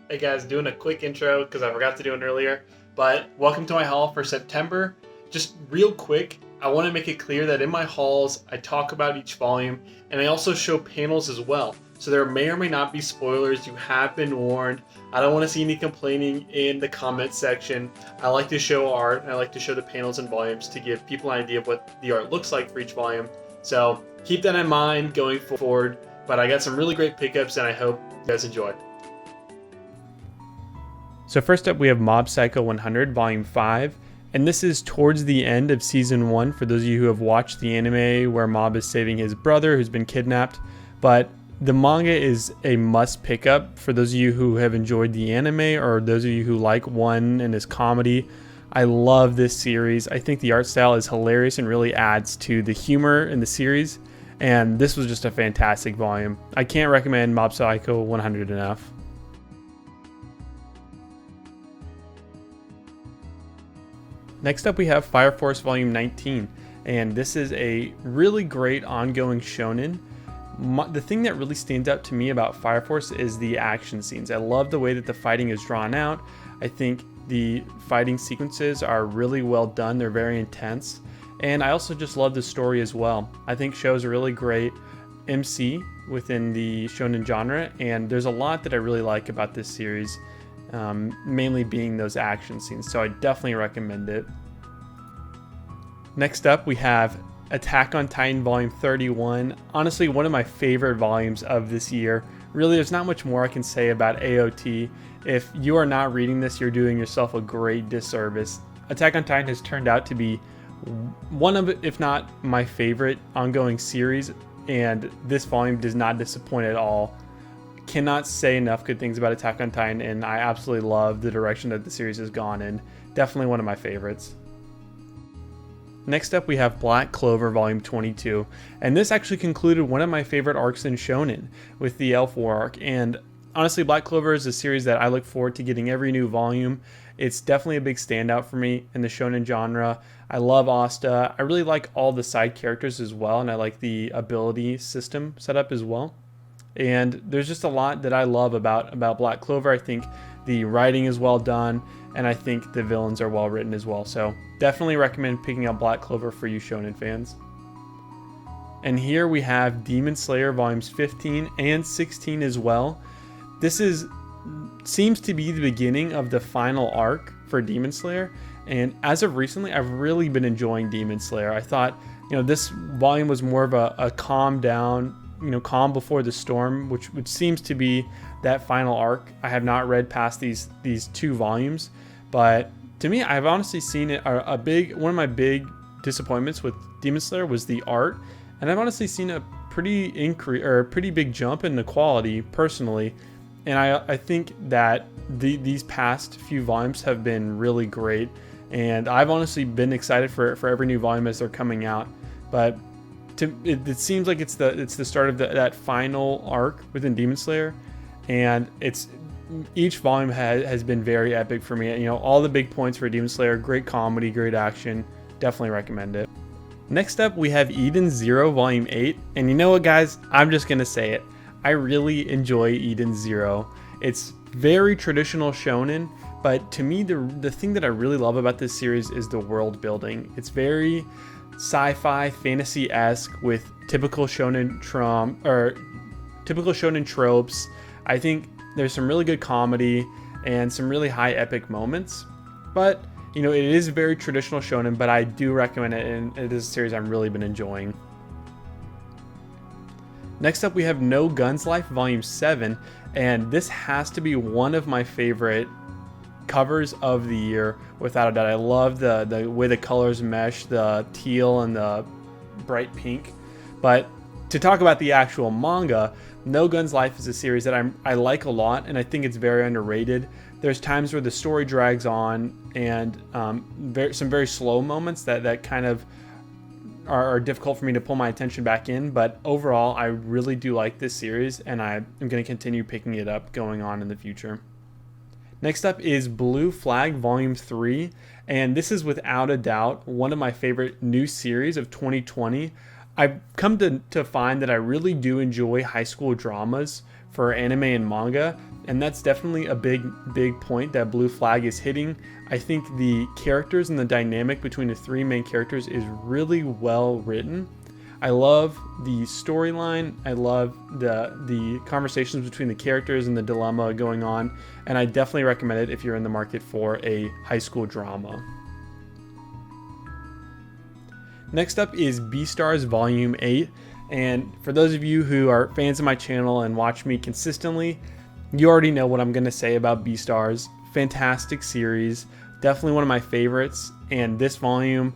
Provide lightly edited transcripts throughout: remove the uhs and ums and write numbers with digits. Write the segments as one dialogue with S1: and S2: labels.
S1: Hey guys, doing a quick intro because I forgot to do it earlier, but welcome to my haul for September. Just real quick, I want to make it clear that in my hauls, I talk about each volume and I also show panels as well. So there may or may not be spoilers, you have been warned. I don't want to see any complaining in the comments section. I like to show art and I like to show the panels and volumes to give people an idea of what the art looks like for each volume. So keep that in mind going forward, but I got some really great pickups and I hope you guys enjoy. So first up we have Mob Psycho 100 Volume 5, and this is towards the end of Season 1 for those of you who have watched the anime where Mob is saving his brother who's been kidnapped, but the manga is a must pick up for those of you who have enjoyed the anime or those of you who like one and his comedy. I love this series. I think the art style is hilarious and really adds to the humor in the series, and this was just a fantastic volume. I can't recommend Mob Psycho 100 enough. Next up we have Fire Force Volume 19, and this is a really great ongoing shonen. The thing that really stands out to me about Fire Force is the action scenes. I love the way that the fighting is drawn out. I think the fighting sequences are really well done. They're very intense, and I also just love the story as well. I think shows a really great MC within the shonen genre, and there's a lot that I really like about this series. Mainly being those action scenes, so I definitely recommend it. Next up we have Attack on Titan Volume 31. Honestly, one of my favorite volumes of this year. Really, there's not much more I can say about AOT. If you are not reading this, you're doing yourself a great disservice. Attack on Titan has turned out to be one of, if not my favorite ongoing series, and this volume does not disappoint at all. Cannot say enough good things about Attack on Titan, and I absolutely love the direction that the series has gone in. Definitely one of my favorites. Next up we have Black Clover Volume 22, and this actually concluded one of my favorite arcs in shonen with the Elf War arc, and honestly Black Clover is a series that I look forward to getting every new volume. It's definitely a big standout for me in the shonen genre. I love Asta. I really like all the side characters as well, and I like the ability system set up as well. And there's just a lot that I love about Black Clover. I think the writing is well done, and I think the villains are well written as well. So definitely recommend picking up Black Clover for you shonen fans. And here we have Demon Slayer Volumes 15 and 16 as well. This seems to be the beginning of the final arc for Demon Slayer, and as of recently, I've really been enjoying Demon Slayer. I thought, this volume was more of a calm down, calm before the storm, which seems to be that final arc. I have not read past these two volumes, but to me, I've honestly seen it one of my big disappointments with Demon Slayer was the art, and I've honestly seen a pretty big jump in the quality personally, and I think that these past few volumes have been really great, and I've honestly been excited for every new volume as they're coming out, but it seems like it's the start of that final arc within Demon Slayer, and each volume has been very epic for me. All the big points for Demon Slayer: great comedy, great action. Definitely recommend it. Next up, we have Eden Zero Volume 8, and you know what, guys? I'm just gonna say it. I really enjoy Eden Zero. It's very traditional shonen, but to me, the thing that I really love about this series is the world building. It's very sci-fi, fantasy-esque with typical shonen tropes. I think there's some really good comedy and some really high epic moments, but it is very traditional shonen, but I do recommend it, and it is a series I've really been enjoying. Next up we have No Guns Life Volume 7, and this has to be one of my favorite covers of the year without a doubt. I love the way the colors mesh, the teal and the bright pink. But to talk about the actual manga, No Guns Life is a series that I like a lot, and I think it's very underrated. There's times where the story drags on, and some very slow moments that kind of are difficult for me to pull my attention back in, but overall I really do like this series, and I am going to continue picking it up going on in the future. Next up is Blue Flag Volume 3, and this is without a doubt one of my favorite new series of 2020. I've come to find that I really do enjoy high school dramas for anime and manga, and that's definitely a big point that Blue Flag is hitting. I think the characters and the dynamic between the three main characters is really well written. I love the storyline. I love the conversations between the characters and the dilemma going on, and I definitely recommend it if you're in the market for a high school drama. Next up is Beastars Volume 8, and for those of you who are fans of my channel and watch me consistently, you already know what I'm going to say about Beastars. Fantastic series, definitely one of my favorites, and this volume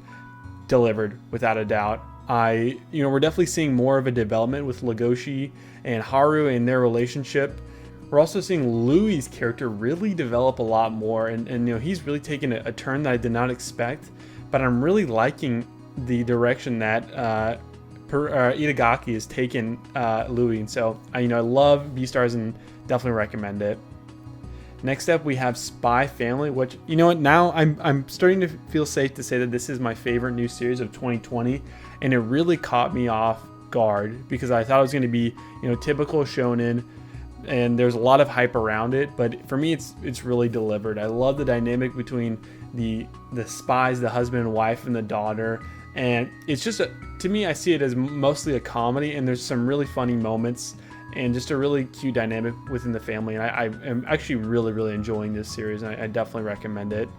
S1: delivered without a doubt. We're definitely seeing more of a development with Legoshi and Haru and their relationship. We're also seeing Louis's character really develop a lot more, and he's really taken a turn that I did not expect, but I'm really liking the direction that Itagaki has taken Louis, and so I love Beastars and definitely recommend it. Next up, we have Spy Family, which now I'm starting to feel safe to say that this is my favorite new series of 2020, and it really caught me off guard because I thought it was going to be typical shonen, and there's a lot of hype around it, but for me it's really delivered. I love the dynamic between the spies, the husband and wife, and the daughter. And it's just to me, I see it as mostly a comedy, and there's some really funny moments and just a really cute dynamic within the family. And I am actually really enjoying this series, and I definitely recommend it.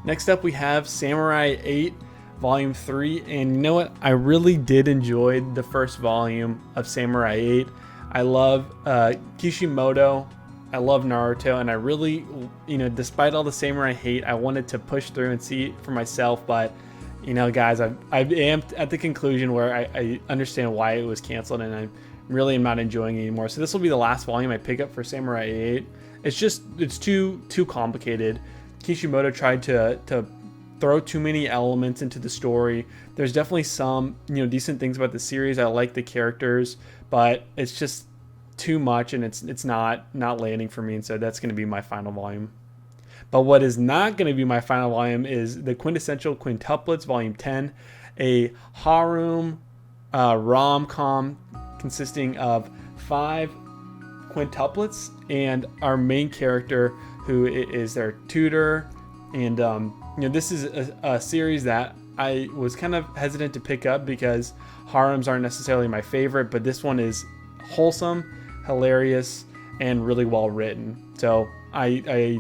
S1: Next up, we have Samurai 8 Volume 3, and you know what? I really did enjoy the first volume of Samurai 8. I love Kishimoto. I love Naruto, and I really, despite all the Samurai hate, I wanted to push through and see it for myself, but guys, I am at the conclusion where I understand why it was canceled, and I really am not enjoying it anymore. So this will be the last volume I pick up for Samurai 8. It's too complicated. Kishimoto tried to throw too many elements into the story. There's definitely some decent things about the series. I like the characters, but it's just too much, and it's not landing for me, and so that's going to be my final volume. But what is not going to be my final volume is the Quintessential Quintuplets Volume 10, a harem rom-com consisting of 5 quintuplets and our main character, who is their tutor. And this is a series that I was kind of hesitant to pick up because harems aren't necessarily my favorite, but this one is wholesome, hilarious, and really well written. So I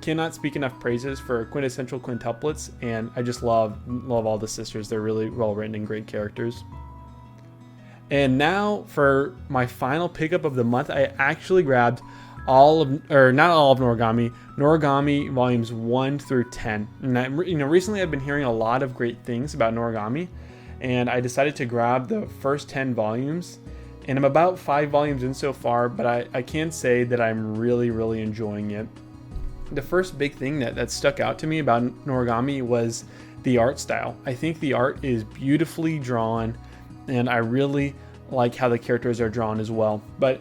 S1: cannot speak enough praises for Quintessential Quintuplets, and I just love all the sisters. They're really well written and great characters. And now for my final pickup of the month, I actually grabbed not all of Noragami volumes 1 through 10. And recently I've been hearing a lot of great things about Noragami, and I decided to grab the first 10 volumes. And I'm about 5 volumes in so far, but I can say that I'm really enjoying it. The first big thing that stuck out to me about Noragami was the art style. I think the art is beautifully drawn, and I really like how the characters are drawn as well. But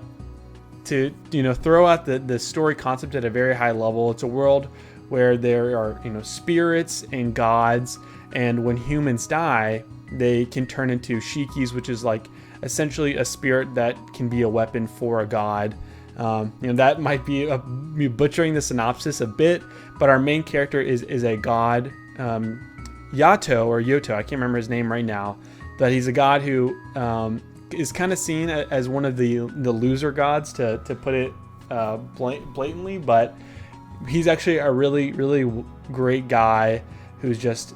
S1: to throw out the story concept at a very high level, it's a world where there are spirits and gods, and when humans die, they can turn into shikis, which is like essentially a spirit that can be a weapon for a god. That might be butchering the synopsis a bit, but our main character is a god, Yoto, I can't remember his name right now, but he's a god who is kind of seen as one of the loser gods, to put it blatantly, but he's actually a really great guy who's just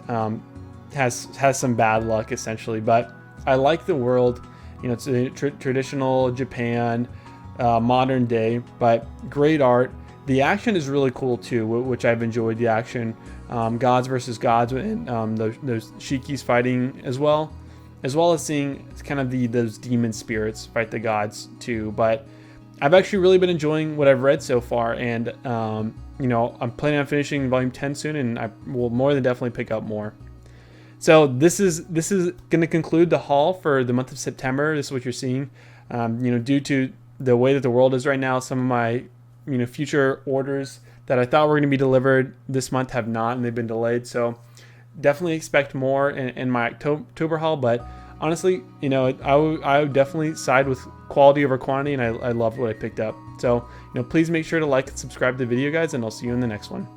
S1: has some bad luck essentially. But I like the world. It's a traditional Japan. Modern day, but great art. The action is really cool too, which I've enjoyed. The action, gods versus gods, and those shikis fighting as well as seeing kind of those demon spirits fight the gods too. But I've actually really been enjoying what I've read so far, and I'm planning on finishing volume 10 soon, and I will more than definitely pick up more. So this is going to conclude the haul for the month of September. This is what you're seeing. Due to the way that the world is right now, some of my future orders that I thought were going to be delivered this month have not, and they've been delayed. So definitely expect more in my October haul, but honestly, you know, I would definitely side with quality over quantity, and I loved what I picked up. So, you know, please make sure to like and subscribe to the video, guys, and I'll see you in the next one.